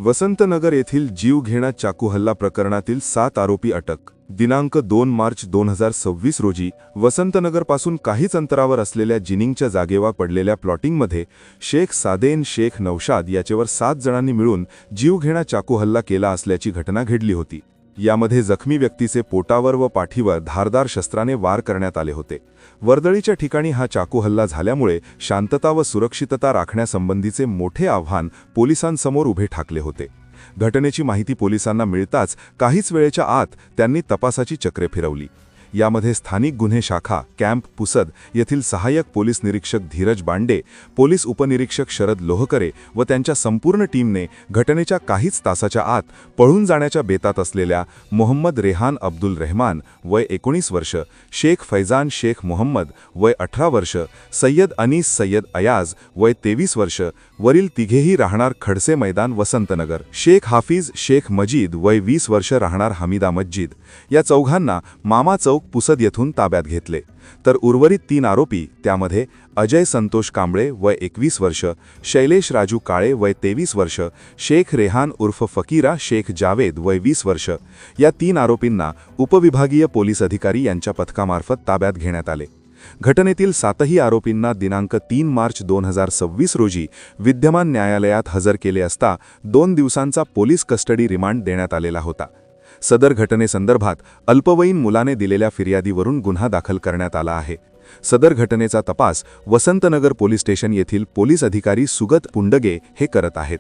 वसंतनगर येथील जीवघेणा चाकू हल्ला प्रकरणातील 7 आरोपी अटक. दिनांक 2 मार्च 2026 रोजी वसंतनगरपासून काहीच अंतरावर असलेल्या जिनिंगच्या जागेवर पडलेल्या प्लॉटिंगमध्ये शेख सादेन शेख नौशाद याच्यावर 7 जणांनी मिळून जीवघेणा चाकू हल्ला केला असल्याची घटना घडली होती. यामध्ये जखमी व्यक्तीचे पोटावर व पाठीवर धारदार शस्त्राने वार करण्यात आले होते. वर्दळीच्या ठिकाणी हा चाकू हल्ला झाल्यामुळे शांतता व सुरक्षितता राखण्यासंबंधीचे मोठे आव्हान पोलिसांसमोर उभे ठाकले होते. घटनेची माहिती पोलिसांना मिळताच काहीच वेळेच्या आत त्यांनी तपासाची चक्रे फिरवली. यामध्ये स्थानिक गुन्हे शाखा कॅम्प पुसद येथील सहाय्यक पोलीस निरीक्षक धीरज बांडे, पोलीस उपनिरीक्षक शरद लोहकरे व त्यांच्या संपूर्ण टीमने घटनेच्या काहीच तासाच्या आत पळून जाण्याच्या बेतात असलेल्या मोहम्मद रेहान अब्दुल रहमान वय 19 वर्ष, शेख फैजान शेख मोहम्मद वय 18 वर्ष, सय्यद अनीस सय्यद अयाज वय 23 वर्ष वरील तिघेही राहणार खडसे मैदान वसंतनगर, शेख हाफिज शेख मजीद वय 20 वर्ष राहणार हमीदा मस्जिद या चौघांना मामा चौक पुसद येथून ताब्यात घेतले. तर उर्वरित 3 आरोपी त्यामध्ये अजय संतोष कांबळे वय 21 वर्ष, शैलेश राजू काळे वय 23 वर्ष, शेख रेहान उर्फ फकीरा शेख जावेद वय 20 वर्ष या 3 आरोपींना उपविभागीय पोलीस अधिकारी यांच्या पथकामार्फत ताब्यात घेण्यात आले. घटनेतील 7ही आरोपींना दिनांक 3 मार्च 2026 रोजी विद्यमान न्यायालयात हजर केले असता 2 दिवसांचा पोलीस कस्टडी रिमांड देण्यात आलेला होता. सदर घटनेसंदर्भात अल्पवयीन मुलाने दिलेल्या फिर्यादीवरून गुन्हा दाखल करण्यात आला आहे. सदर घटनेचा तपास वसंतनगर पोलीस स्टेशन येथील पोलीस अधिकारी सुगत पुंडगे हे करत आहेत.